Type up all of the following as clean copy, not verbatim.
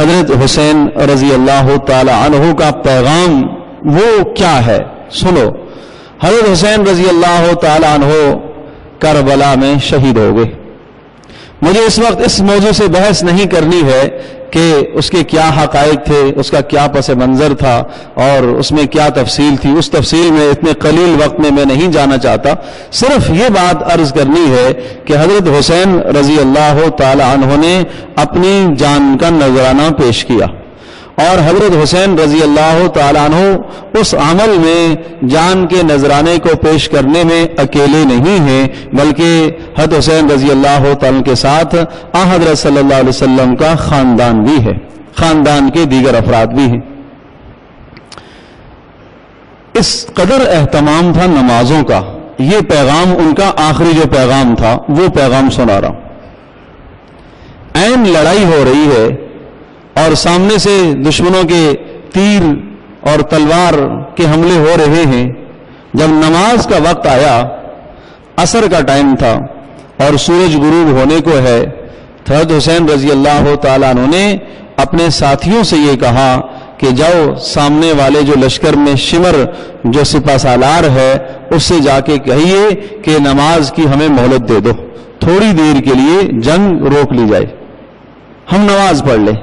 حضرت حسین رضی اللہ تعالی عنہ کا پیغام وہ کیا ہے سنو. حضرت حسین رضی اللہ تعالی عنہ کربلا میں شہید ہو گئے. مجھے اس وقت اس موضوع سے بحث نہیں کرنی ہے کہ اس کے کیا حقائق تھے، اس کا کیا پس منظر تھا اور اس میں کیا تفصیل تھی. اس تفصیل میں اتنے قلیل وقت میں نہیں جانا چاہتا. صرف یہ بات عرض کرنی ہے کہ حضرت حسین رضی اللہ تعالی عنہ نے اپنی جان کا نذرانہ پیش کیا، اور حضرت حسین رضی اللہ تعالیٰ عنہ اس عمل میں جان کے نذرانے کو پیش کرنے میں اکیلے نہیں ہیں، بلکہ حضرت حسین رضی اللہ تعالیٰ عنہ کے ساتھ حضرت صلی اللہ علیہ وسلم کا خاندان بھی ہے، خاندان کے دیگر افراد بھی ہیں. اس قدر اہتمام تھا نمازوں کا. یہ پیغام ان کا آخری جو پیغام تھا وہ پیغام سنا رہا ہوں. عین لڑائی ہو رہی ہے اور سامنے سے دشمنوں کے تیر اور تلوار کے حملے ہو رہے ہیں. جب نماز کا وقت آیا، عصر کا ٹائم تھا اور سورج غروب ہونے کو ہے، حضرت حسین رضی اللہ تعالیٰ عنہ نے اپنے ساتھیوں سے یہ کہا کہ جاؤ سامنے والے جو لشکر میں شمر جو سپہ سالار ہے اس سے جا کے کہیے کہ نماز کی ہمیں مہلت دے دو، تھوڑی دیر کے لیے جنگ روک لی جائے، ہم نماز پڑھ لیں.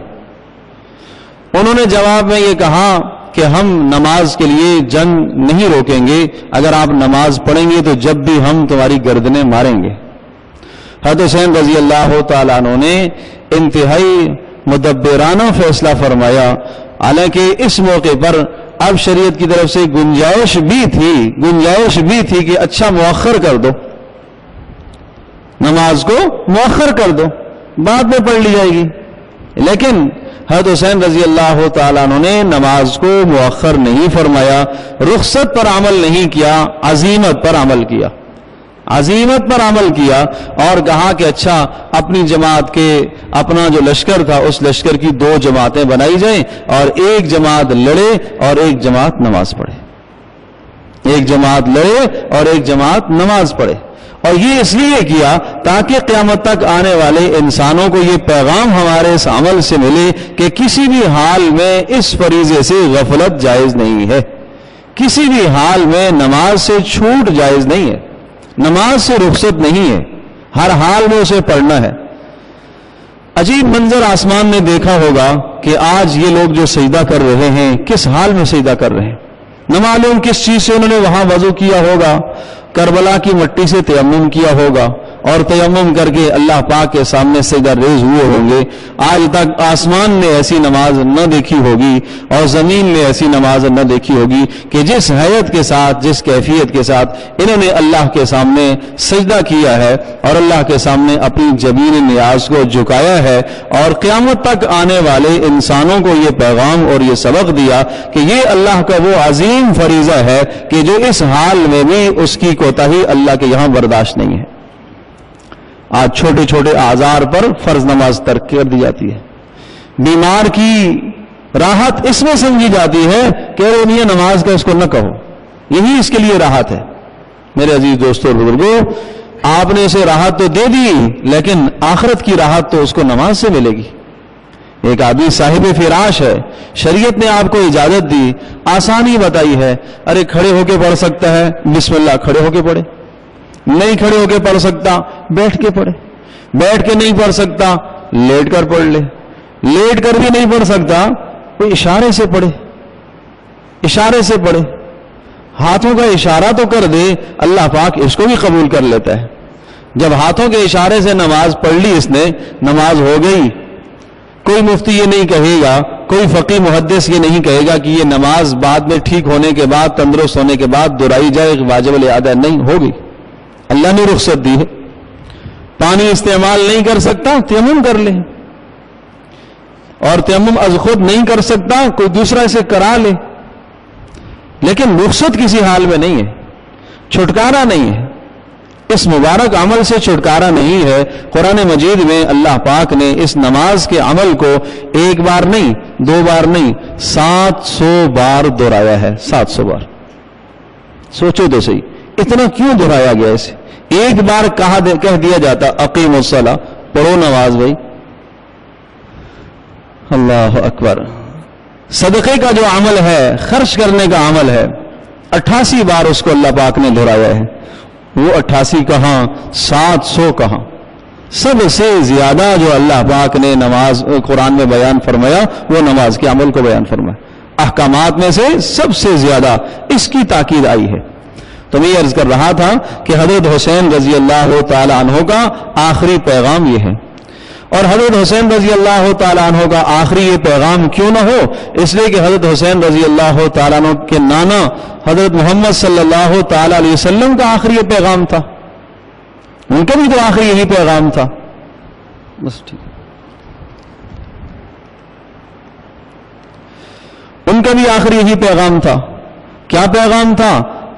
انہوں نے جواب میں یہ کہا کہ ہم نماز کے لیے جنگ نہیں روکیں گے، اگر آپ نماز پڑھیں گے تو جب بھی ہم تمہاری گردنیں ماریں گے. حضرت حسین رضی اللہ تعالیٰ عنہ نے انتہائی مدبرانہ فیصلہ فرمایا. حالانکہ اس موقع پر اب شریعت کی طرف سے گنجائش بھی تھی کہ اچھا مؤخر کر دو، نماز کو مؤخر کر دو، بعد میں پڑھ لی جائے گی. لیکن حضرت حسین رضی اللہ تعالیٰ عنہ نے نماز کو مؤخر نہیں فرمایا، رخصت پر عمل نہیں کیا، عزیمت پر عمل کیا، عزیمت پر عمل کیا اور کہا کہ اچھا اپنی جماعت کے اپنا جو لشکر تھا اس لشکر کی 2 جماعتیں بنائی جائیں اور ایک جماعت لڑے اور ایک جماعت نماز پڑھے، ایک جماعت لڑے اور ایک جماعت نماز پڑھے. اور یہ اس لیے کیا تاکہ قیامت تک آنے والے انسانوں کو یہ پیغام ہمارے اس عمل سے ملے کہ کسی بھی حال میں اس فریضے سے غفلت جائز نہیں ہے، کسی بھی حال میں نماز سے چھوٹ جائز نہیں ہے، نماز سے رخصت نہیں ہے، ہر حال میں اسے پڑھنا ہے. عجیب منظر آسمان میں دیکھا ہوگا کہ آج یہ لوگ جو سجدہ کر رہے ہیں کس حال میں سجدہ کر رہے ہیں، نہ معلوم کس چیز سے انہوں نے وہاں وضو کیا ہوگا، کربلا کی مٹی سے تیمم کیا ہوگا اور تیمم کر کے اللہ پاک کے سامنے سجدہ ریز ہوئے ہوں گے. آج تک آسمان نے ایسی نماز نہ دیکھی ہوگی اور زمین نے ایسی نماز نہ دیکھی ہوگی کہ جس حیت کے ساتھ، جس کیفیت کے ساتھ انہوں نے اللہ کے سامنے سجدہ کیا ہے اور اللہ کے سامنے اپنی جبین نیاز کو جھکایا ہے اور قیامت تک آنے والے انسانوں کو یہ پیغام اور یہ سبق دیا کہ یہ اللہ کا وہ عظیم فریضہ ہے کہ جو اس حال میں بھی اس کی کوتاہی اللہ کے یہاں برداشت نہیں ہے. آج چھوٹے چھوٹے آزار پر فرض نماز ترک کر دی جاتی ہے. بیمار کی راحت اس میں سمجھی جاتی ہے کہ نہیں نماز کا اس کو نہ کہو، یہی اس کے لیے راحت ہے. میرے عزیز دوستوں اور بزرگوں، آپ نے اسے راحت تو دے دی لیکن آخرت کی راحت تو اس کو نماز سے ملے گی. ایک آدمی صاحب فراش ہے، شریعت نے آپ کو اجازت دی، آسانی بتائی ہے، ارے کھڑے ہو کے پڑھ سکتا ہے، بسم اللہ کھڑے ہو کے پڑھے، نہیں کھڑے ہو کے پڑھ سکتا بیٹھ کے پڑھے، بیٹھ کے نہیں پڑھ سکتا لیٹ کر پڑھ لے، لیٹ کر بھی نہیں پڑھ سکتا کوئی اشارے سے پڑھے، اشارے سے پڑھے، ہاتھوں کا اشارہ تو کر دے، اللہ پاک اس کو بھی قبول کر لیتا ہے. جب ہاتھوں کے اشارے سے نماز پڑھ لی اس نے، نماز ہو گئی. کوئی مفتی یہ نہیں کہے گا، کوئی فقی محدث یہ نہیں کہے گا کہ یہ نماز بعد میں ٹھیک ہونے کے بعد، تندرست ہونے کے بعد دہرائی جائے، واجب الادا نہیں ہوگی. اللہ نے رخصت دی ہے. پانی استعمال نہیں کر سکتا تیمم کر لے، اور تیمم از خود نہیں کر سکتا کوئی دوسرا اسے کرا لے، لیکن رخصت کسی حال میں نہیں ہے، چھٹکارا نہیں ہے. اس مبارک عمل سے چھٹکارا نہیں ہے. قرآن مجید میں اللہ پاک نے اس نماز کے عمل کو ایک بار نہیں، 2 بار نہیں، 700 بار دہرایا ہے. 700 بار. سوچو تو صحیح، اتنا کیوں دہرایا گیا اسے؟ ایک بار کہہ دیا جاتا اقیم الصلاۃ، پڑھو نماز بھائی. اللہ اکبر. صدقے کا جو عمل ہے، خرچ کرنے کا عمل ہے، 88 بار اس کو اللہ پاک نے دہرایا ہے. وہ 88 کہاں، 700 کہاں. سب سے زیادہ جو اللہ پاک نے نماز قرآن میں بیان فرمایا وہ نماز کے عمل کو بیان فرمایا. احکامات میں سے سب سے زیادہ اس کی تاکید آئی ہے. تو میں یہ عرض کر رہا تھا کہ حضرت حسین رضی اللہ تعالی عنہ کا آخری پیغام یہ ہے. اور حضرت حسین رضی اللہ تعالیٰ عنہ کا آخری یہ پیغام کیوں نہ ہو؟ اس لیے کہ حضرت حسین رضی اللہ تعالیٰ عنہ کے نانا حضرت محمد صلی اللہ تعالیٰ علیہ وسلم کا آخری یہ پیغام تھا. ان کا بھی تو آخری یہی پیغام تھا. بس ٹھیک. ان کا بھی آخری یہی پیغام تھا. کیا پیغام تھا؟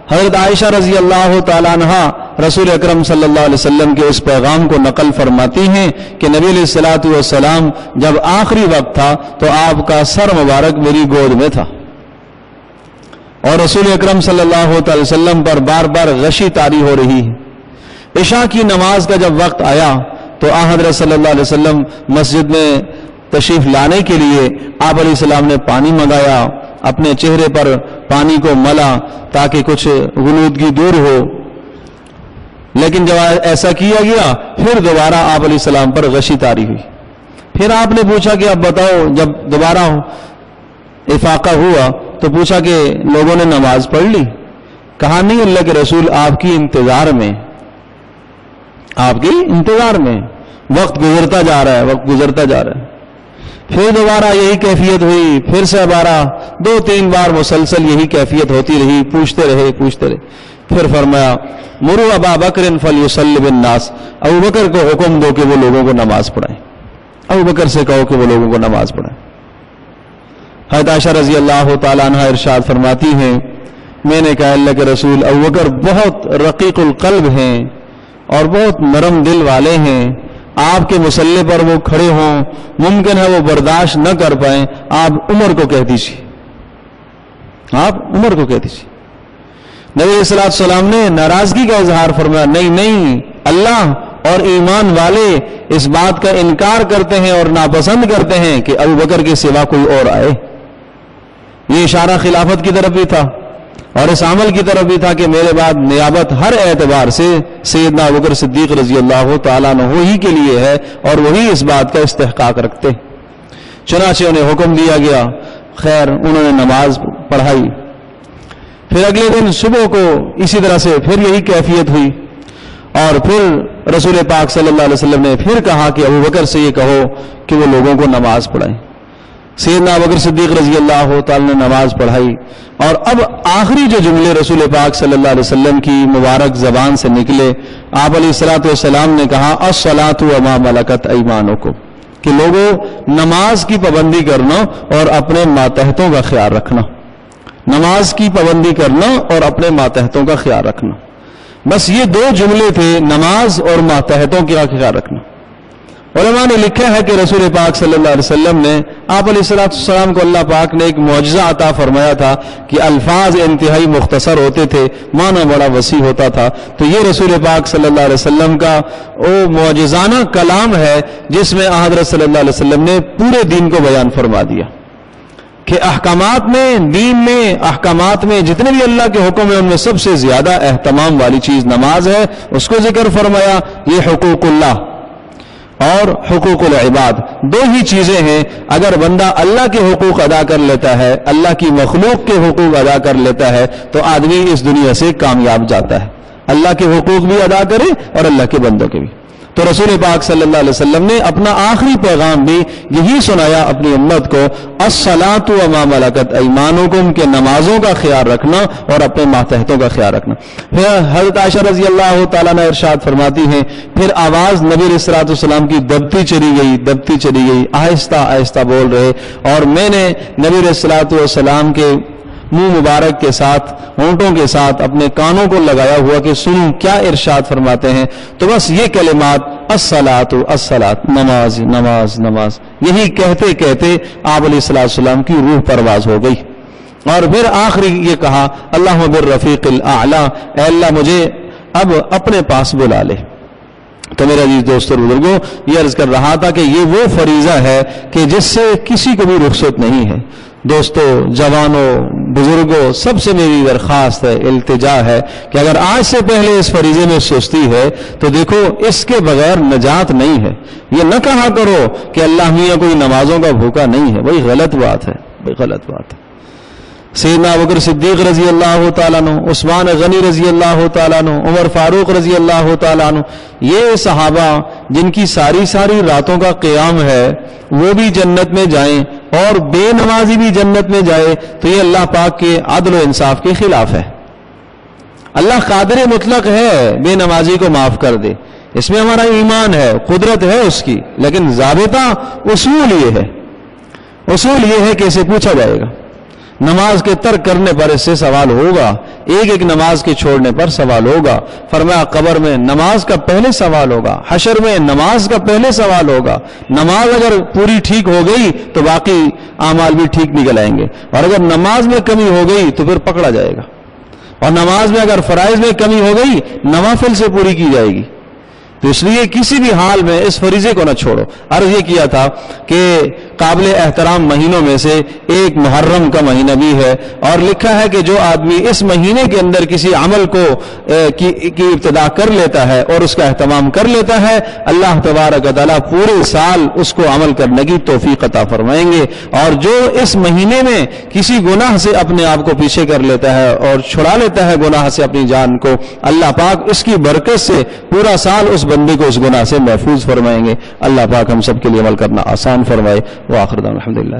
حضرت عائشہ رضی اللہ تعالیٰ عنہ رسول اکرم صلی اللہ علیہ وسلم کے اس پیغام کو نقل فرماتی ہیں کہ نبی علیہ الصلوۃ والسلام جب آخری وقت تھا تو آپ کا سر مبارک میری گود میں تھا، اور رسول اکرم صلی اللہ علیہ وسلم پر بار بار غشی طاری ہو رہی ہے. عشاء کی نماز کا جب وقت آیا تو حضرت صلی اللہ علیہ وسلم مسجد میں تشریف لانے کے لیے آپ علیہ السلام نے پانی منگایا، اپنے چہرے پر پانی کو ملا تاکہ کچھ غنودگی دور ہو. لیکن جب ایسا کیا گیا پھر دوبارہ آپ علیہ السلام پر غشی طاری ہوئی. پھر آپ نے پوچھا کہ اب بتاؤ، جب دوبارہ افاقہ ہوا تو پوچھا کہ لوگوں نے نماز پڑھ لی؟ کہا نہیں اللہ کے رسول آپ کی انتظار میں، آپ کی انتظار میں. وقت گزرتا جا رہا ہے، وقت گزرتا جا رہا ہے. پھر دوبارہ یہی کیفیت ہوئی، پھر سے دوبارہ 2-3 بار مسلسل یہی کیفیت ہوتی رہی، پوچھتے رہے. پھر فرمایا مرو ابا بکر فلیصلی بالناس، ابو بکر کو حکم دو کہ وہ لوگوں کو نماز پڑھائیں. ابو بکر سے کہو کہ وہ لوگوں کو نماز پڑھائیں. حضرت عائشہ رضی اللہ تعالیٰ عنہ ارشاد فرماتی ہیں میں نے کہا اللہ کے رسول ابو بکر بہت رقیق القلب ہیں اور بہت نرم دل والے ہیں، آپ کے مصلی پر وہ کھڑے ہوں ممکن ہے وہ برداشت نہ کر پائیں، آپ عمر کو کہہ دیجیے، آپ عمر کو کہہ دیجیے. نبی علیہ السلام نے ناراضگی کا اظہار فرمایا نہیں، اللہ اور ایمان والے اس بات کا انکار کرتے ہیں اور ناپسند کرتے ہیں کہ ابو بکر کے سوا کوئی اور آئے. یہ اشارہ خلافت کی طرف بھی تھا اور اس عمل کی طرف بھی تھا کہ میرے بعد نیابت ہر اعتبار سے سیدنا ابوبکر صدیق رضی اللہ تعالیٰ عنہ ہی کے لیے ہے اور وہی اس بات کا استحقاق رکھتے. چنانچہ انہیں حکم دیا گیا. خیر انہوں نے نماز پڑھائی. پھر اگلے دن صبح کو اسی طرح سے پھر یہی کیفیت ہوئی اور پھر رسول پاک صلی اللہ علیہ وسلم نے پھر کہا کہ ابوبکر سے یہ کہو کہ وہ لوگوں کو نماز پڑھائیں. سیدنا ابوبکر صدیق رضی اللہ تعالی نے نماز پڑھائی اور اب آخری جو جملے رسول پاک صلی اللہ علیہ وسلم کی مبارک زبان سے نکلے، آپ علیہ الصلوۃ والسلام نے کہا الصلاۃ وما ملکت ایمانکم، کہ لوگوں نماز کی پابندی کرنا اور اپنے ماتحتوں کا خیال رکھنا. نماز کی پابندی کرنا اور اپنے ماتحتوں کا خیال رکھنا. بس یہ 2 جملے تھے، نماز اور ماتحتوں کا خیال رکھنا. علماء نے لکھا ہے کہ رسول پاک صلی اللہ علیہ وسلم نے آپ علیہ السلام کو اللہ پاک نے ایک معجزہ عطا فرمایا تھا کہ الفاظ انتہائی مختصر ہوتے تھے، معنی بڑا وسیع ہوتا تھا. تو یہ رسول پاک صلی اللہ علیہ وسلم کا وہ معجزانہ کلام ہے جس میں حضرت صلی اللہ علیہ وسلم نے پورے دین کو بیان فرما دیا کہ احکامات میں، دین میں، احکامات میں جتنے بھی اللہ کے حکم ہیں ان میں سب سے زیادہ اہتمام والی چیز نماز ہے. اس کو ذکر فرمایا. یہ حقوق اللہ اور حقوق العباد 2 ہی چیزیں ہیں. اگر بندہ اللہ کے حقوق ادا کر لیتا ہے، اللہ کی مخلوق کے حقوق ادا کر لیتا ہے تو آدمی اس دنیا سے کامیاب جاتا ہے. اللہ کے حقوق بھی ادا کرے اور اللہ کے بندوں کے بھی. تو رسول پاک صلی اللہ علیہ وسلم نے اپنا آخری پیغام بھی یہی سنایا اپنی امت کو، الصلاۃ وما ملکت ایمانکم، کہ نمازوں کا خیال رکھنا اور اپنے ماتحتوں کا خیال رکھنا. پھر حضرت عائشہ رضی اللہ تعالیٰ نے ارشاد فرماتی ہیں پھر آواز نبی علیہ الصلوۃ والسلام کی دبتی چلی گئی، آہستہ آہستہ بول رہے، اور میں نے نبی علیہ الصلوۃ والسلام کے منہ مبارک کے ساتھ، ہونٹوں کے ساتھ اپنے کانوں کو لگایا ہوا کہ سنوں کیا ارشاد فرماتے ہیں. تو بس یہ کلمات الصلاۃ الصلاۃ، نماز نماز نماز، یہی کہتے کہتے آپ علیہ السلام کی روح پرواز ہو گئی. اور پھر آخری یہ کہا اللہم بالرفیق الاعلی، اے اللہ مجھے اب اپنے پاس بلا لے. تو میرے عزیز دوستوں اور بزرگوں، یہ عرض کر رہا تھا کہ یہ وہ فریضہ ہے کہ جس سے کسی کو بھی رخصت نہیں ہے۔ دوستو، جوانوں، بزرگوں، سب سے میری درخواست ہے، التجا ہے کہ اگر آج سے پہلے اس فریضے میں سستی ہے تو دیکھو اس کے بغیر نجات نہیں ہے۔ یہ نہ کہا کرو کہ اللہ میاں کوئی نمازوں کا بھوکا نہیں ہے، بھائی غلط بات ہے، بھائی غلط بات ہے۔ سیدنا ابوبکر صدیق رضی اللہ تعالیٰ عنہ، عثمان غنی رضی اللہ تعالیٰ عنہ، عمر فاروق رضی اللہ تعالیٰ عنہ، یہ صحابہ جن کی ساری راتوں کا قیام ہے وہ بھی جنت میں جائیں اور بے نمازی بھی جنت میں جائے تو یہ اللہ پاک کے عدل و انصاف کے خلاف ہے۔ اللہ قادر مطلق ہے بے نمازی کو معاف کر دے، اس میں ہمارا ایمان ہے، قدرت ہے اس کی، لیکن ضابطہ اصول یہ ہے کہ اسے پوچھا جائے گا۔ نماز کے ترک کرنے پر اس سے سوال ہوگا، ایک نماز کے چھوڑنے پر سوال ہوگا۔ فرمایا قبر میں نماز کا پہلے سوال ہوگا، حشر میں نماز کا پہلے سوال ہوگا۔ نماز اگر پوری ٹھیک ہو گئی تو باقی اعمال بھی ٹھیک نکل آئیں گے، اور اگر نماز میں کمی ہو گئی تو پھر پکڑا جائے گا، اور نماز میں اگر فرائض میں کمی ہو گئی نوافل سے پوری کی جائے گی۔ تو اس لیے کسی بھی حال میں اس فریضے کو نہ چھوڑو۔ عرض یہ کیا تھا کہ قابل احترام مہینوں میں سے ایک محرم کا مہینہ بھی ہے، اور لکھا ہے کہ جو آدمی اس مہینے کے اندر کسی عمل کو کی ابتدا کر لیتا ہے اور اس کا اہتمام کر لیتا ہے، اللہ تبارک و تعالیٰ پورے سال اس کو عمل کرنے کی توفیق عطا فرمائیں گے۔ اور جو اس مہینے میں کسی گناہ سے اپنے آپ کو پیچھے کر لیتا ہے اور چھڑا لیتا ہے گناہ سے اپنی جان کو، اللہ پاک اس کی برکت سے پورا سال اس بندے کو اس گناہ سے محفوظ فرمائیں گے۔ اللہ پاک ہم سب کے لیے عمل کرنا آسان فرمائے۔ وآخر دعوانا الحمدللہ۔